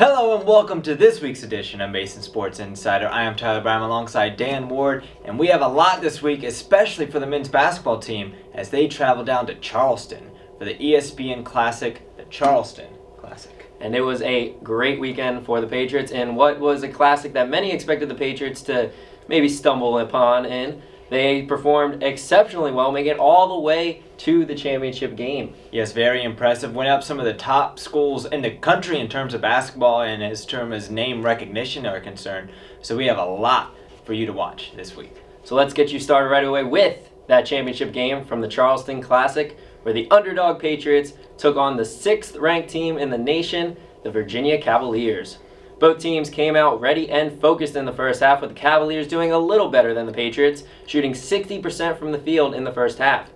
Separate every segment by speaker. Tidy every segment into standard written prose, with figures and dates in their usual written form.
Speaker 1: Hello and welcome to this week's edition of Mason Sports Insider. I am Tyler Brown alongside Dan Ward, and we have a lot this week, especially for the men's basketball team as they travel down to Charleston for the ESPN Classic, the Charleston Classic.
Speaker 2: And it was a great weekend for the Patriots in what was a classic that many expected the Patriots to maybe stumble upon in. They performed exceptionally well, making it all the way to the championship game.
Speaker 1: Yes, very impressive. Went up some of the top schools in the country in terms of basketball and as term as name recognition are concerned. So we have a lot for you to watch this week.
Speaker 2: So let's get you started right away with that championship game from the Charleston Classic, where the underdog Patriots took on the 6th-ranked team in the nation, the Virginia Cavaliers. Both teams came out ready and focused in the first half, with the Cavaliers doing a little better than the Patriots, shooting 60% from the field in the first half.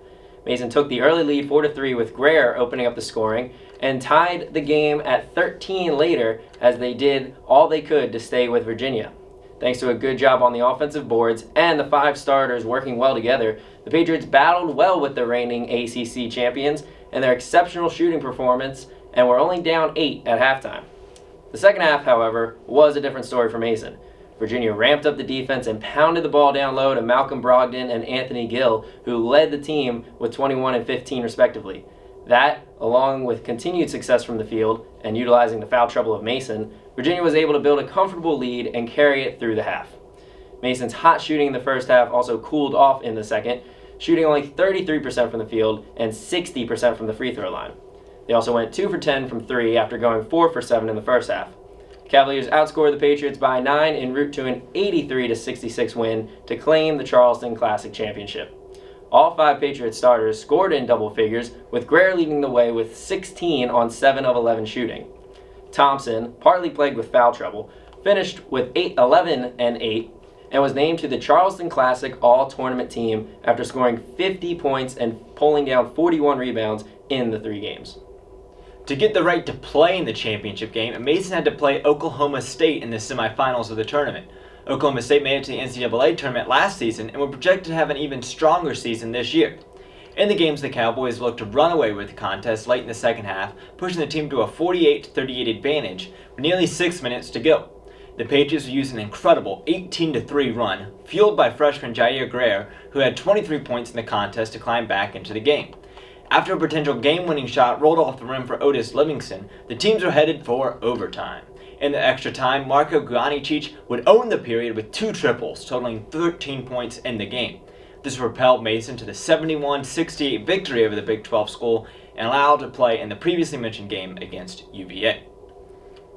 Speaker 2: Mason took the early lead 4-3 with Greer opening up the scoring and tied the game at 13 later as they did all they could to stay with Virginia. Thanks to a good job on the offensive boards and the 5 starters working well together, the Patriots battled well with the reigning ACC champions and their exceptional shooting performance and were only down 8 at halftime. The second half, however, was a different story for Mason. Virginia ramped up the defense and pounded the ball down low to Malcolm Brogdon and Anthony Gill, who led the team with 21 and 15 respectively. That, along with continued success from the field and utilizing the foul trouble of Mason, Virginia was able to build a comfortable lead and carry it through the half. Mason's hot shooting in the first half also cooled off in the second, shooting only 33% from the field and 60% from the free throw line. They also went 2 for 10 from 3 after going 4 for 7 in the first half. Cavaliers outscored the Patriots by 9 en route to an 83-66 win to claim the Charleston Classic Championship. All 5 Patriots starters scored in double figures, with Greer leading the way with 16 on 7 of 11 shooting. Thompson, partly plagued with foul trouble, finished with 11 and 8 and was named to the Charleston Classic All-Tournament team after scoring 50 points and pulling down 41 rebounds in the 3 games.
Speaker 1: To get the right to play in the championship game, Mason had to play Oklahoma State in the semifinals of the tournament. Oklahoma State made it to the NCAA tournament last season and were projected to have an even stronger season this year. In the games, the Cowboys looked to run away with the contest late in the second half, pushing the team to a 48-38 advantage with nearly 6 minutes to go. The Patriots used an incredible 18-3 run, fueled by freshman Jair Greer, who had 23 points in the contest to climb back into the game. After a potential game-winning shot rolled off the rim for Otis Livingston, the teams were headed for overtime. In the extra time, Marko Guanicic would own the period with 2 triples, totaling 13 points in the game. This propelled Mason to the 71-68 victory over the Big 12 school and allowed to play in the previously mentioned game against UVA.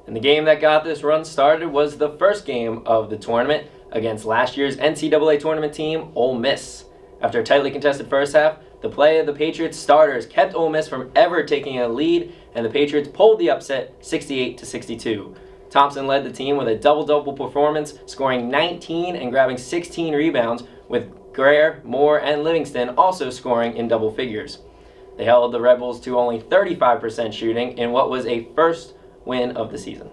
Speaker 2: And the game that got this run started was the first game of the tournament against last year's NCAA tournament team, Ole Miss. After a tightly contested first half, the play of the Patriots starters kept Ole Miss from ever taking a lead, and the Patriots pulled the upset 68-62. Thompson led the team with a double-double performance, scoring 19 and grabbing 16 rebounds, with Greer, Moore, and Livingston also scoring in double figures. They held the Rebels to only 35% shooting in what was a first win of the season.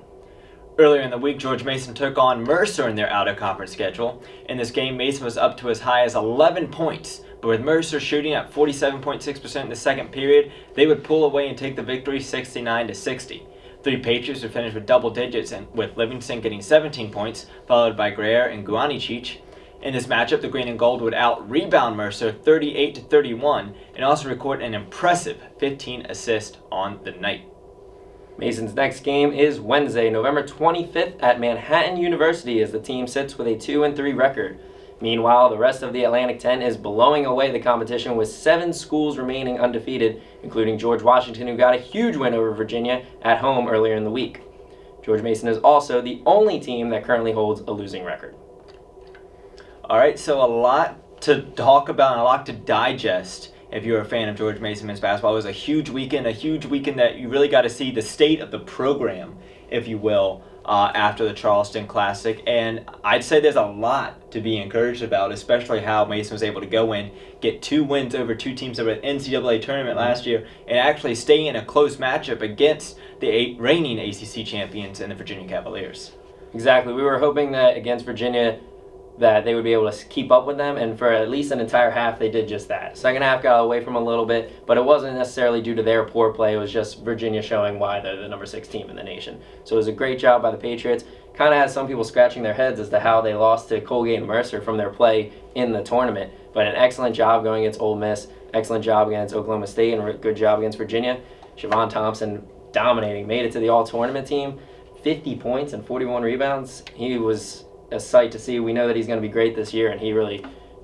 Speaker 1: Earlier in the week, George Mason took on Mercer in their out-of-conference schedule. In this game, Mason was up to as high as 11 points, but with Mercer shooting at 47.6% in the second period, they would pull away and take the victory 69-60. 3 Patriots would finish with double digits, and with Livingston getting 17 points, followed by Greer and Guanicic. In this matchup, the Green and Gold would out-rebound Mercer 38-31 and also record an impressive 15 assists on the night.
Speaker 2: Mason's next game is Wednesday, November 25th at Manhattan University as the team sits with a 2-3 record. Meanwhile, the rest of the Atlantic 10 is blowing away the competition with 7 schools remaining undefeated, including George Washington, who got a huge win over Virginia at home earlier in the week. George Mason is also the only team that currently holds a losing record.
Speaker 1: All right, so a lot to talk about and a lot to digest. If you're a fan of George Mason men's basketball, it was a huge weekend that you really got to see the state of the program, if you will, after the Charleston Classic. And I'd say there's a lot to be encouraged about, especially how Mason was able to go in, get 2 wins over 2 teams that were at the NCAA tournament last year, and actually stay in a close matchup against the reigning ACC champions and the Virginia Cavaliers.
Speaker 2: Exactly. We were hoping that against Virginia, that they would be able to keep up with them, and for at least an entire half, they did just that. Second half got away from them a little bit, but it wasn't necessarily due to their poor play. It was just Virginia showing why they're the number 6 team in the nation. So it was a great job by the Patriots. Kind of has some people scratching their heads as to how they lost to Colgate and Mercer from their play in the tournament, but an excellent job going against Ole Miss, excellent job against Oklahoma State, and a good job against Virginia. Siobhan Thompson dominating, made it to the all-tournament team, 50 points and 41 rebounds. He was a sight to see. We know that he's going to be great this year, and he really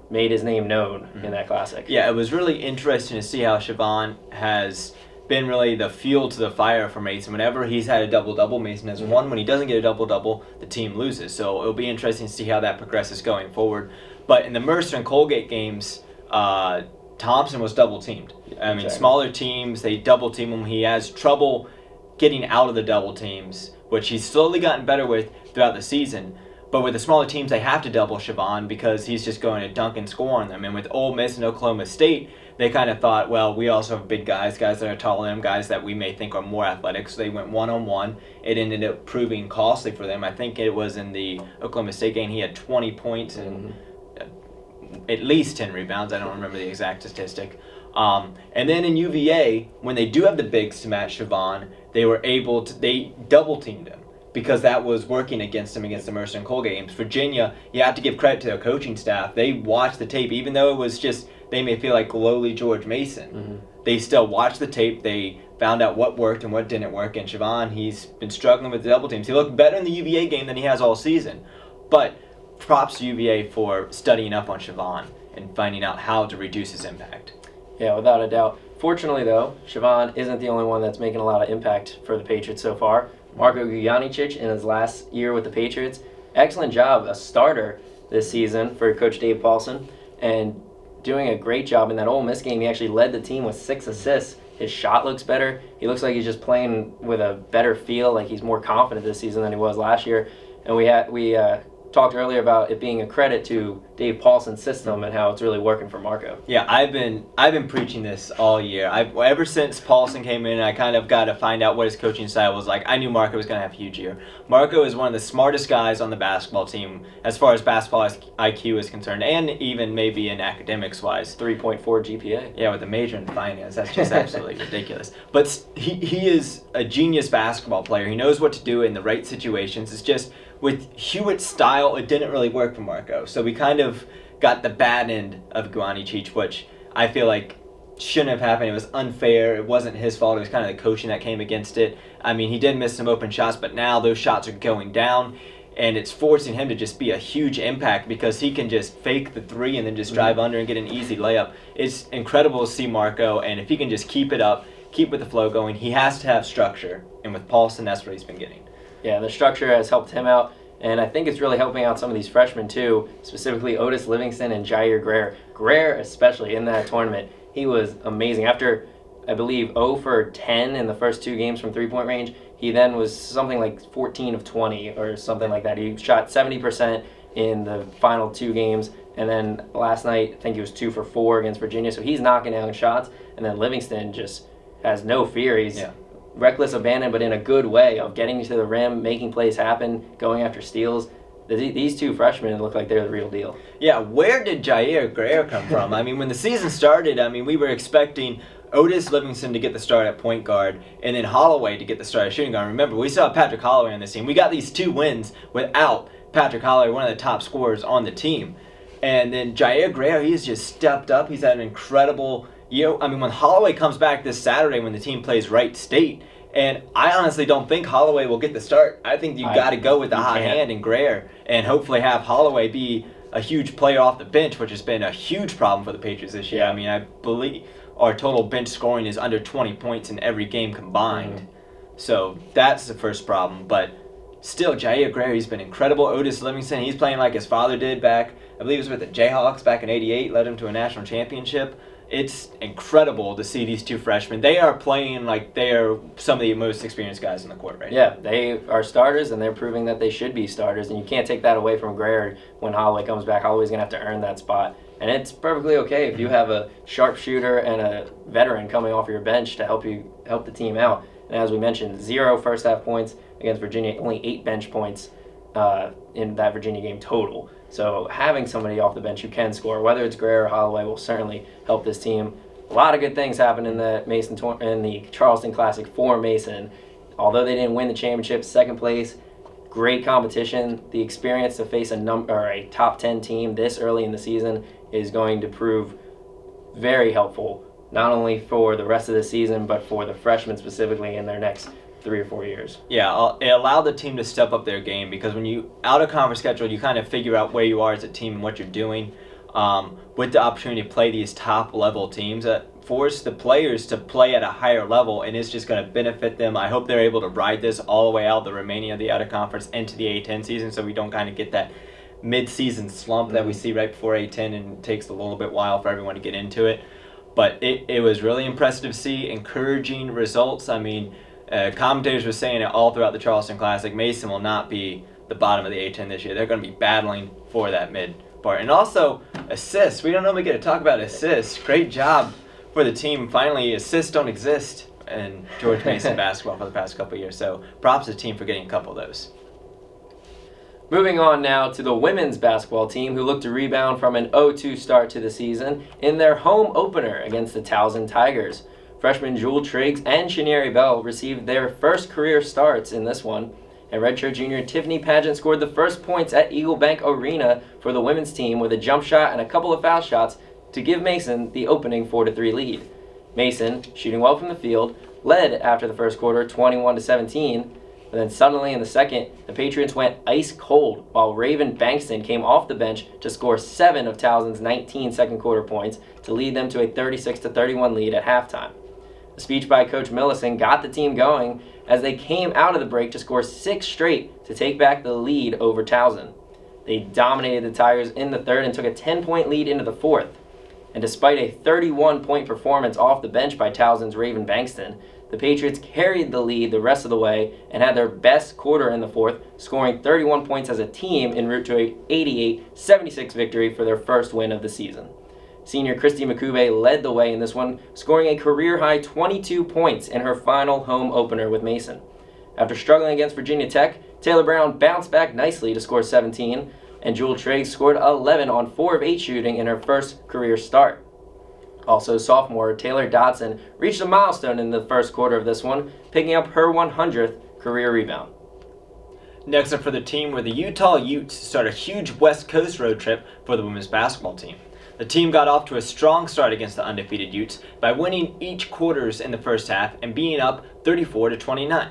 Speaker 2: made his name known in that classic.
Speaker 1: Yeah, it was really interesting to see how Siobhan has been really the fuel to the fire for Mason. Whenever he's had a double-double, Mason has won. When he doesn't get a double-double, the team loses. So it'll be interesting to see how that progresses going forward. But in the Mercer and Colgate games, Thompson was double-teamed. I mean,
Speaker 2: Exactly.
Speaker 1: Smaller teams, they double-team him. He has trouble getting out of the double teams, which he's slowly gotten better with throughout the season. But with the smaller teams, they have to double Siobhan because he's just going to dunk and score on them. And with Ole Miss and Oklahoma State, they kind of thought, well, we also have big guys that are taller than them, guys that we may think are more athletic. So they went one-on-one. It ended up proving costly for them. I think it was in the Oklahoma State game, he had 20 points and at least 10 rebounds. I don't remember the exact statistic. And then in UVA, when they do have the bigs to match Siobhan, they double-teamed him, because that was working against them against the Mercer and Colgate games. Virginia, you have to give credit to their coaching staff. They watched the tape, even though it was just, they may feel like lowly George Mason. They still watched the tape. They found out what worked and what didn't work. And Siobhan, he's been struggling with the double teams. He looked better in the UVA game than he has all season. But props to UVA for studying up on Siobhan and finding out how to reduce his impact.
Speaker 2: Yeah, without a doubt. Fortunately, though, Siobhan isn't the only one that's making a lot of impact for the Patriots so far. Marko Gujanicic in his last year with the Patriots. Excellent job, a starter this season for Coach Dave Paulson, and doing a great job in that Ole Miss game. He actually led the team with 6 assists. His shot looks better. He looks like he's just playing with a better feel, like he's more confident this season than he was last year. And we talked earlier about it being a credit to Dave Paulson's system and how it's really working for Marko.
Speaker 1: Yeah, I've been preaching this all year. Ever since Paulson came in, I kind of got to find out what his coaching style was like. I knew Marko was going to have a huge year. Marko is one of the smartest guys on the basketball team as far as basketball IQ is concerned, and even maybe in academics-wise.
Speaker 2: 3.4 GPA.
Speaker 1: Yeah, with a major in finance. That's just absolutely ridiculous. But he is a genius basketball player. He knows what to do in the right situations. It's just with Hewitt's style, it didn't really work for Marko. So we kind of got the bad end of Gujanicic, which I feel like shouldn't have happened. It was unfair. It wasn't his fault. It was kind of the coaching that came against it. I mean, he did miss some open shots, but now those shots are going down, and it's forcing him to just be a huge impact because he can just fake the three and then just drive under and get an easy layup. It's incredible to see Marko, and if he can just keep it up, keep with the flow going, he has to have structure, and with Paulson, that's what he's been getting.
Speaker 2: Yeah, the structure has helped him out, and I think it's really helping out some of these freshmen too, specifically Otis Livingston and Jair Greer. Greer, especially in that tournament, he was amazing. After, I believe, 0 for 10 in the first 2 games from three-point range, he then was something like 14 of 20 or something like that. He shot 70% in the final 2 games, and then last night, I think he was 2 for 4 against Virginia, so he's knocking down shots, and then Livingston just has no fear. He's reckless abandon, but in a good way of getting to the rim, making plays happen, going after steals. These 2 freshmen look like they're the real deal.
Speaker 1: Yeah, where did Jair Greer come from? I mean, when the season started, we were expecting Otis Livingston to get the start at point guard and then Holloway to get the start at shooting guard. Remember, we saw Patrick Holloway on this team. We got these 2 wins without Patrick Holloway, one of the top scorers on the team. And then Jair Greer, he's just stepped up. He's had an incredible year. I mean, when Holloway comes back this Saturday when the team plays Wright State, and I honestly don't think Holloway will get the start. I think you got to go with the hot hand and Greer and hopefully have Holloway be a huge player off the bench, which has been a huge problem for the Patriots this year. I mean, I believe our total bench scoring is under 20 points in every game combined. So that's the first problem. But still, Jair Greer, he's been incredible. Otis Livingston, he's playing like his father did back, I believe it was with the Jayhawks back in '88, led him to a national championship. It's incredible to see these 2 freshmen. They are playing like they are some of the most experienced guys on the court right now.
Speaker 2: Yeah, they are starters, and they're proving that they should be starters, and you can't take that away from Greer when Holloway comes back. Holloway's going to have to earn that spot, and it's perfectly okay if you have a sharpshooter and a veteran coming off your bench to help the team out. And as we mentioned, 0 first-half points against Virginia, only 8 bench points. in that Virginia game total. So having somebody off the bench who can score, whether it's Gray or Holloway, will certainly help this team. A lot of good things happened in the Charleston Classic for Mason. Although they didn't win the championship, second place, great competition. The experience to face a top 10 team this early in the season is going to prove very helpful, not only for the rest of the season, but for the freshmen specifically in their next 3 or 4 years.
Speaker 1: Yeah, it allowed the team to step up their game, because when you out of conference schedule, you kind of figure out where you are as a team and what you're doing. With the opportunity to play these top level teams, force the players to play at a higher level, and it's just going to benefit them. I hope they're able to ride this all the way out, the remaining of the out of conference, into the A10 season, so we don't kind of get that mid-season slump that we see right before A10, and it takes a little bit while for everyone to get into it. But it was really impressive to see, encouraging results. I mean, commentators were saying it all throughout the Charleston Classic. Mason will not be the bottom of the A10 this year. They're going to be battling for that mid part. And also, assists. We don't normally get to talk about assists. Great job for the team. Finally, assists don't exist in George Mason basketball for the past couple of years. So props to the team for getting a couple of those.
Speaker 2: Moving on now to the women's basketball team, who looked to rebound from an 0-2 start to the season in their home opener against the Towson Tigers. Freshmen Jewel Triggs and Shanieri Bell received their first career starts in this one, and redshirt junior Tiffany Pageant scored the first points at Eagle Bank Arena for the women's team with a jump shot and a couple of foul shots to give Mason the opening 4-3 lead. Mason, shooting well from the field, led after the first quarter 21-17, but then suddenly in the second, the Patriots went ice cold while Raven Bankston came off the bench to score 7 of Towson's 19 second quarter points to lead them to a 36-31 lead at halftime. A speech by Coach Millison got the team going as they came out of the break to score 6 straight to take back the lead over Towson. They dominated the Tigers in the third and took a 10-point lead into the fourth. And despite a 31-point performance off the bench by Towson's Raven Bankston, the Patriots carried the lead the rest of the way and had their best quarter in the fourth, scoring 31 points as a team en route to a 88-76 victory for their first win of the season. Senior Christy Makube led the way in this one, scoring a career-high 22 points in her final home opener with Mason. After struggling against Virginia Tech, Taylor Brown bounced back nicely to score 17, and Jewel Triggs scored 11 on 4 of 8 shooting in her first career start. Also, sophomore Taylor Dodson reached a milestone in the first quarter of this one, picking up her 100th career rebound.
Speaker 1: Next up for the team were the Utah Utes to start a huge West Coast road trip for the women's basketball team. The team got off to a strong start against the undefeated Utes by winning each quarters in the first half and being up 34-29.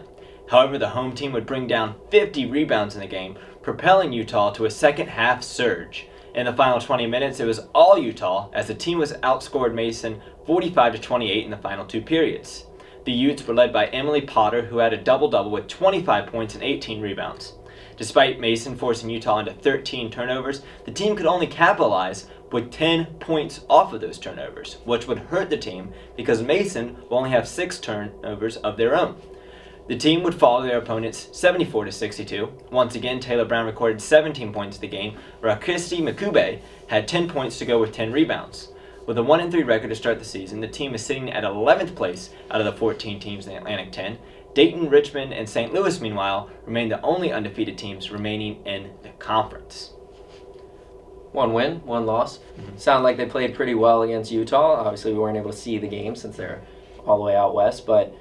Speaker 1: However, the home team would bring down 50 rebounds in the game, propelling Utah to a second half surge. In the final 20 minutes, it was all Utah as the team was outscored Mason 45-28 in the final 2 periods. The Utes were led by Emily Potter, who had a double-double with 25 points and 18 rebounds. Despite Mason forcing Utah into 13 turnovers, the team could only capitalize with 10 points off of those turnovers, which would hurt the team because Mason will only have 6 turnovers of their own. The team would fall to their opponents 74-62. Once again, Taylor Brown recorded 17 points in the game, while Christy Makube had 10 points to go with 10 rebounds. With a 1-3 record to start the season, the team is sitting at 11th place out of the 14 teams in the Atlantic 10. Dayton, Richmond, and St. Louis, meanwhile, remain the only undefeated teams remaining in the conference.
Speaker 2: 1 win, 1 loss. Sound like they played pretty well against Utah. Obviously, we weren't able to see the game since they're all the way out west, but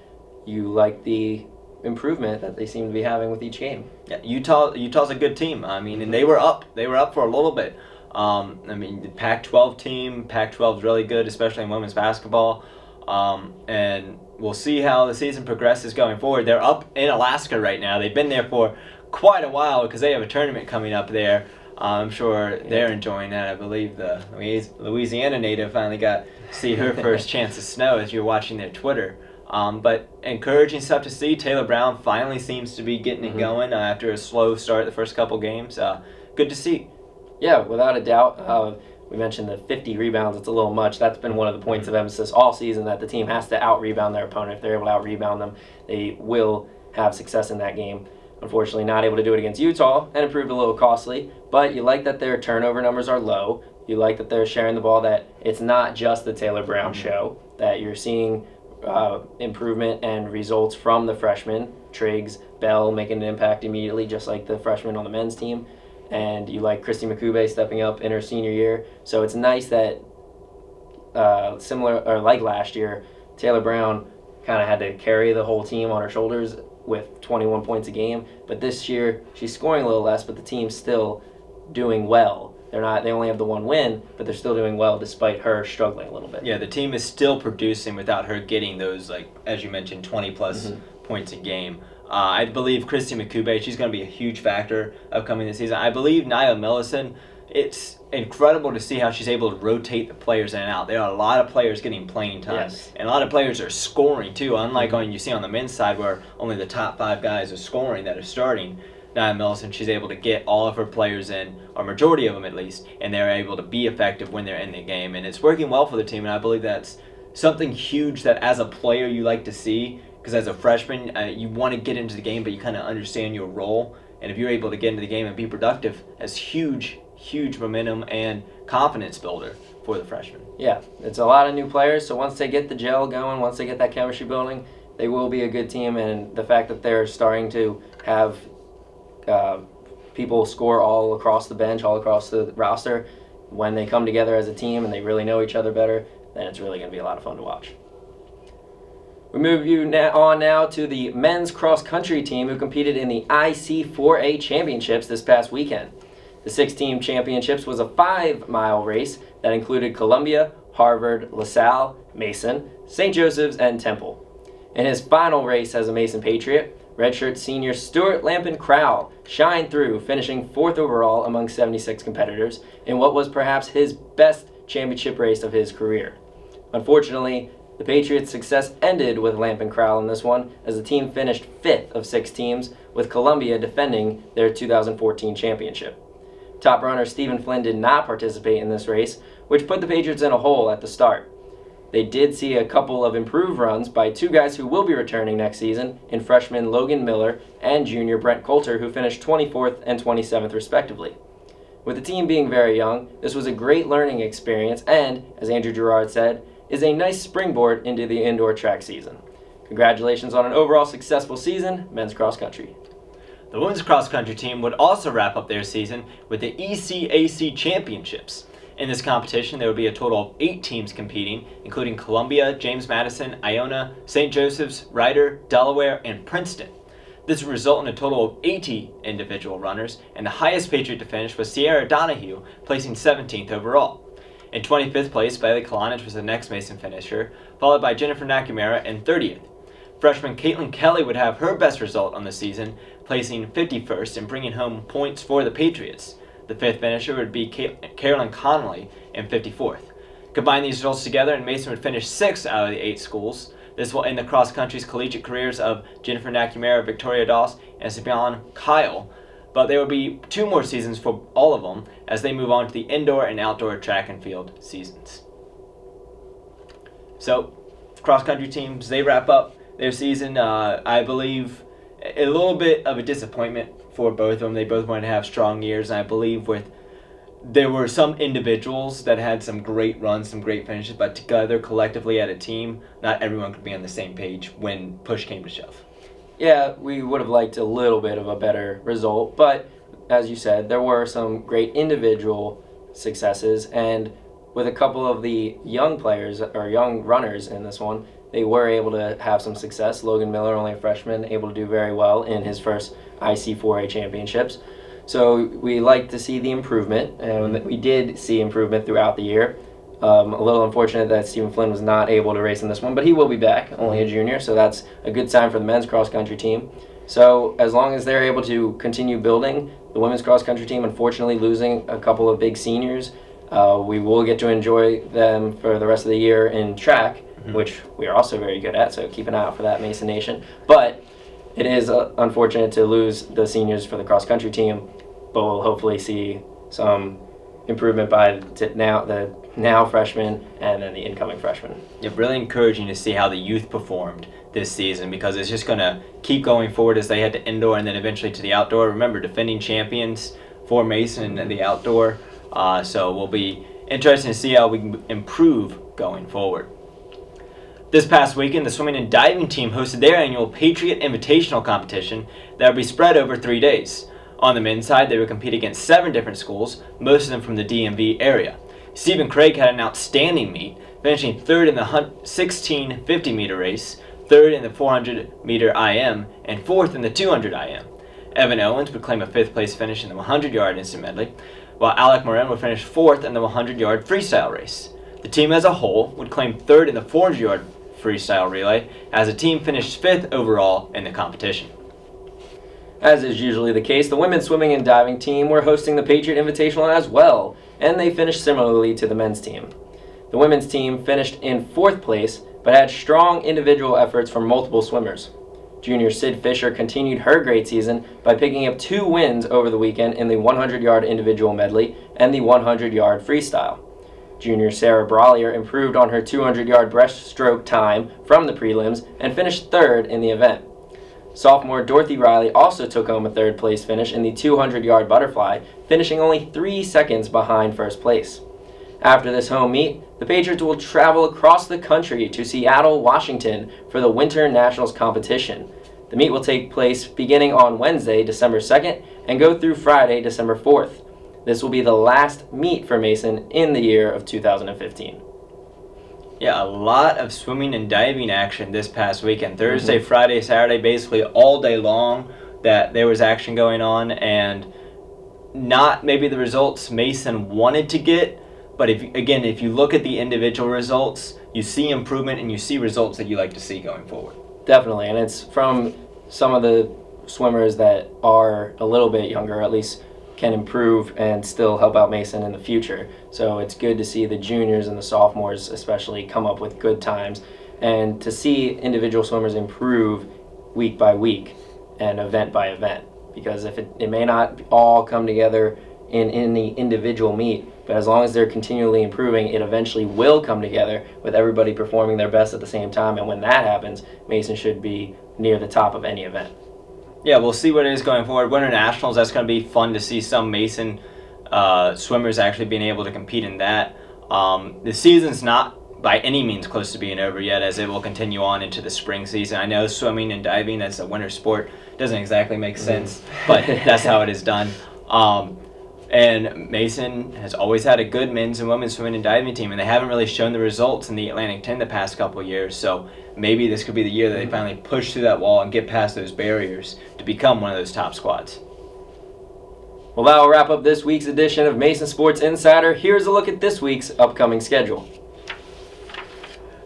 Speaker 2: you like the improvement that they seem to be having with each game.
Speaker 1: Yeah, Utah's a good team. I mean, and they were up for a little bit. I mean, the Pac-12 team, Pac-12 is really good, especially in women's basketball. And we'll see how the season progresses going forward. They're up in Alaska right now. They've been there for quite a while because they have a tournament coming up there. I'm sure they're enjoying that. I believe the Louisiana native finally got to see her first chance of snow as you're watching their Twitter. But encouraging stuff to see. Taylor Brown finally seems to be getting it going after a slow start the first couple games. Good to see.
Speaker 2: Yeah, without a doubt. We mentioned the 50 rebounds. It's a little much. That's been one of the points of emphasis all season, that the team has to out-rebound their opponent. If they're able to out-rebound them, they will have success in that game. Unfortunately, not able to do it against Utah, and it proved a little costly. But you like that their turnover numbers are low. You like that they're sharing the ball, that it's not just the Taylor Brown show, that you're seeing improvement and results from the freshmen. Triggs, Bell making an impact immediately, just like the freshmen on the men's team. And you like Christy Makube stepping up in her senior year. So it's nice that similar or like last year, Taylor Brown kind of had to carry the whole team on her shoulders with 21 points a game. But this year she's scoring a little less, but the team's still doing well. They only have the one win, but they're still doing well despite her struggling a little bit.
Speaker 1: Yeah, the team is still producing without her getting those, like as you mentioned, 20 plus points a game. I believe Christy Makube, she's going to be a huge factor upcoming this season. I believe Nia Millison, it's incredible to see how she's able to rotate the players in and out. There are a lot of players getting playing time,
Speaker 2: Yes.
Speaker 1: and a lot of players are scoring too, unlike you see on the men's side where only the top 5 guys are scoring that are starting. Nia Millison, she's able to get all of her players in, or majority of them at least, and they're able to be effective when they're in the game. And it's working well for the team, and I believe that's something huge that as a player you like to see, because as a freshman, you want to get into the game, but you kind of understand your role. And if you're able to get into the game and be productive, that's huge momentum and confidence builder for the freshmen.
Speaker 2: Yeah, it's a lot of new players, so once they get the gel going, once they get that chemistry building, they will be a good team. And the fact that they're starting to have people score all across the bench, all across the roster, when they come together as a team and they really know each other better, then it's really going to be a lot of fun to watch. We move you on now to the men's cross-country team who competed in the IC4A Championships this past weekend. The 6-team championships was a 5-mile race that included Columbia, Harvard, LaSalle, Mason, St. Joseph's, and Temple. In his final race as a Mason Patriot, redshirt senior Stuart Lampin-Crowell shined through, finishing 4th overall among 76 competitors in what was perhaps his best championship race of his career. Unfortunately, the Patriots' success ended with Lampin-Crowell in this one, as the team finished 5th of 6 teams, with Columbia defending their 2014 championship. Top runner Stephen Flynn did not participate in this race, which put the Patriots in a hole at the start. They did see a couple of improved runs by 2 guys who will be returning next season in freshman Logan Miller and junior Brent Coulter, who finished 24th and 27th respectively. With the team being very young, this was a great learning experience and, as Andrew Gerard said, is a nice springboard into the indoor track season. Congratulations on an overall successful season, men's cross country.
Speaker 1: The women's cross country team would also wrap up their season with the ECAC Championships. In this competition, there would be a total of 8 teams competing, including Columbia, James Madison, Iona, St. Joseph's, Rider, Delaware, and Princeton. This would result in a total of 80 individual runners, and the highest Patriot to finish was Sierra Donahue, placing 17th overall. In 25th place, Bailey Kalanic was the next Mason finisher, followed by Jennifer Nakamura in 30th. Freshman Caitlin Kelly would have her best result on the season, placing 51st and bringing home points for the Patriots. The 5th finisher would be Carolyn Connolly in 54th. Combine these results together and Mason would finish 6th out of the 8 schools. This will end the cross-country's collegiate careers of Jennifer Nakamura, Victoria Doss, and Sabian Kyle. But there will be 2 more seasons for all of them as they move on to the indoor and outdoor track and field seasons. So, cross-country teams, they wrap up their season. I believe a little bit of a disappointment for both of them. They both wanted to have strong years, and I believe there were some individuals that had some great runs, some great finishes, but together, collectively, as a team, not everyone could be on the same page when push came to shove.
Speaker 2: Yeah, we would have liked a little bit of a better result, but as you said, there were some great individual successes, and with a couple of the young players, or young runners in this one, they were able to have some success. Logan Miller, only a freshman, able to do very well in his first IC4A championships. So we like to see the improvement, and we did see improvement throughout the year. A little unfortunate that Stephen Flynn was not able to race in this one, but he will be back, only a junior, so that's a good sign for the men's cross-country team. So as long as they're able to continue building, the women's cross-country team, unfortunately losing a couple of big seniors, we will get to enjoy them for the rest of the year in track, which we are also very good at, so keep an eye out for that, Mason Nation. But it is unfortunate to lose the seniors for the cross-country team, but we'll hopefully see some improvement by the now freshmen and then the incoming freshmen.
Speaker 1: Yeah, really encouraging to see how the youth performed this season, because it's just going to keep going forward as they head to indoor and then eventually to the outdoor. Remember, defending champions for Mason and the outdoor, so we'll be interested to see how we can improve going forward. This past weekend, the swimming and diving team hosted their annual Patriot Invitational competition that will be spread over 3 days. On the men's side, they will compete against 7 different schools, most of them from the DMV area. Stephen Craig had an outstanding meet, finishing 3rd in the 1650 meter race, 3rd in the 400 meter IM, and 4th in the 200 IM. Evan Owens would claim a 5th place finish in the 100-yard instant medley, while Alec Morin would finish 4th in the 100-yard freestyle race. The team as a whole would claim 3rd in the 400-yard freestyle relay, as the team finished 5th overall in the competition.
Speaker 2: As is usually the case, the women's swimming and diving team were hosting the Patriot Invitational as well, and they finished similarly to the men's team. The women's team finished in 4th place, but had strong individual efforts from multiple swimmers. Junior Sid Fisher continued her great season by picking up 2 wins over the weekend in the 100-yard individual medley and the 100-yard freestyle. Junior Sarah Brawlier improved on her 200-yard breaststroke time from the prelims and finished 3rd in the event. Sophomore Dorothy Riley also took home a 3rd place finish in the 200-yard butterfly, finishing only 3 seconds behind 1st place. After this home meet, the Patriots will travel across the country to Seattle, Washington for the Winter Nationals competition. The meet will take place beginning on Wednesday, December 2nd, and go through Friday, December 4th. This will be the last meet for Mason in the year of 2015.
Speaker 1: Yeah, a lot of swimming and diving action this past weekend. Thursday, Friday, Saturday, basically all day long that there was action going on, and not maybe the results Mason wanted to get, but if you look at the individual results, you see improvement and you see results that you like to see going forward.
Speaker 2: Definitely, and it's from some of the swimmers that are a little bit younger, at least can improve and still help out Mason in the future. So it's good to see the juniors and the sophomores especially come up with good times, and to see individual swimmers improve week by week and event by event, because if it may not all come together in the individual meet, but as long as they're continually improving, it eventually will come together with everybody performing their best at the same time, and when that happens, Mason should be near the top of any event.
Speaker 1: Yeah, we'll see what it is going forward. Winter Nationals, that's going to be fun to see some Mason swimmers actually being able to compete in that. The season's not by any means close to being over yet, as it will continue on into the spring season. I know swimming and diving, that's a winter sport, doesn't exactly make sense, but that's how it is done. And Mason has always had a good men's and women's swimming and diving team, and they haven't really shown the results in the Atlantic 10 the past couple of years, so maybe this could be the year that they finally push through that wall and get past those barriers to become one of those top squads.
Speaker 2: Well, that will wrap up this week's edition of Mason Sports Insider. Here's a look at this week's upcoming schedule.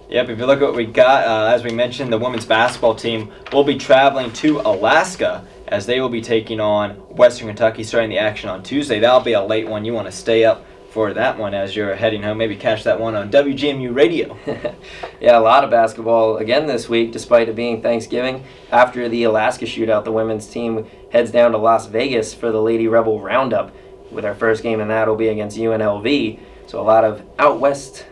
Speaker 1: Yep, if you look at what we got, as we mentioned, the women's basketball team will be traveling to Alaska as they will be taking on Western Kentucky, starting the action on Tuesday. That'll be a late one. You want to stay up for that one as you're heading home. Maybe catch that one on WGMU Radio.
Speaker 2: Yeah, a lot of basketball again this week, despite it being Thanksgiving. After the Alaska shootout, the women's team heads down to Las Vegas for the Lady Rebel Roundup, with our first game in that will be against UNLV. So a lot of out west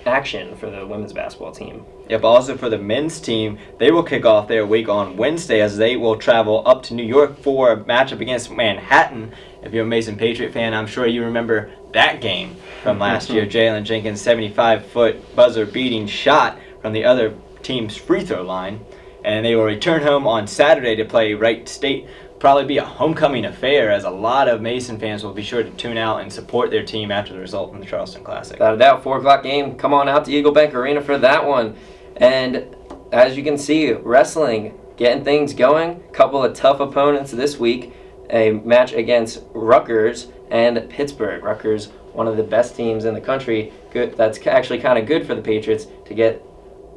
Speaker 2: action for the women's basketball team.
Speaker 1: Yep, also for the men's team, they will kick off their week on Wednesday as they will travel up to New York for a matchup against Manhattan. If you're a Mason Patriot fan, I'm sure you remember that game from last year. Jalen Jenkins' 75-foot buzzer-beating shot from the other team's free throw line. And they will return home on Saturday to play Wright State. Probably be a homecoming affair, as a lot of Mason fans will be sure to tune out and support their team after the result from the Charleston Classic.
Speaker 2: Without a doubt, 4 o'clock game. Come on out to Eagle Bank Arena for that one. And as you can see, wrestling, getting things going. Couple of tough opponents this week. A match against Rutgers and Pittsburgh. Rutgers, one of the best teams in the country. Good. That's actually kind of good for the Patriots to get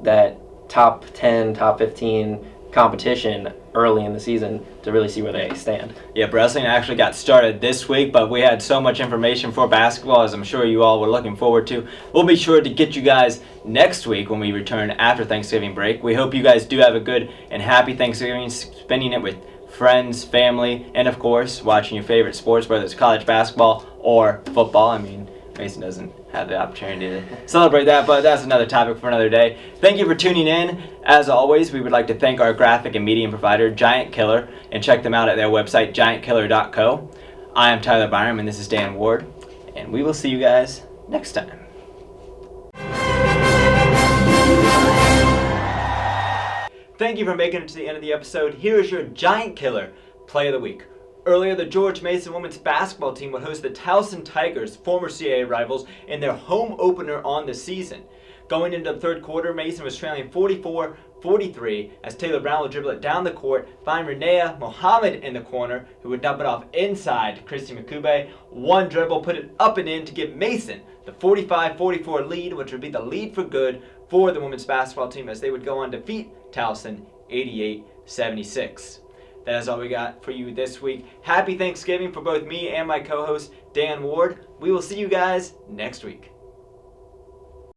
Speaker 2: that top 10, top 15 competition early in the season to really see where they stand.
Speaker 1: Yeah, wrestling actually got started this week, but we had so much information for basketball, as I'm sure you all were looking forward to. We'll be sure to get you guys next week when we return after Thanksgiving break. We hope you guys do have a good and happy Thanksgiving, spending it with friends, family, and of course, watching your favorite sports, whether it's college basketball or football. I mean, Mason doesn't have the opportunity to celebrate that, but that's another topic for another day. Thank you for tuning in. As always, we would like to thank our graphic and medium provider, Giant Killer, and check them out at their website, giantkiller.co. I am Tyler Byram, and this is Dan Ward, and we will see you guys next time. Thank you for making it to the end of the episode. Here is your Giant Killer Play of the Week. Earlier, the George Mason women's basketball team would host the Towson Tigers, former CAA rivals, in their home opener on the season. Going into the third quarter, Mason was trailing 44-43 as Taylor Brown would dribble it down the court, find Renea Mohammed in the corner, who would dump it off inside Christy Makube. One dribble, put it up and in to give Mason the 45-44 lead, which would be the lead for good for the women's basketball team as they would go on to defeat Towson 88-76. That is all we got for you this week. Happy Thanksgiving for both me and my co-host, Dan Ward. We will see you guys next week.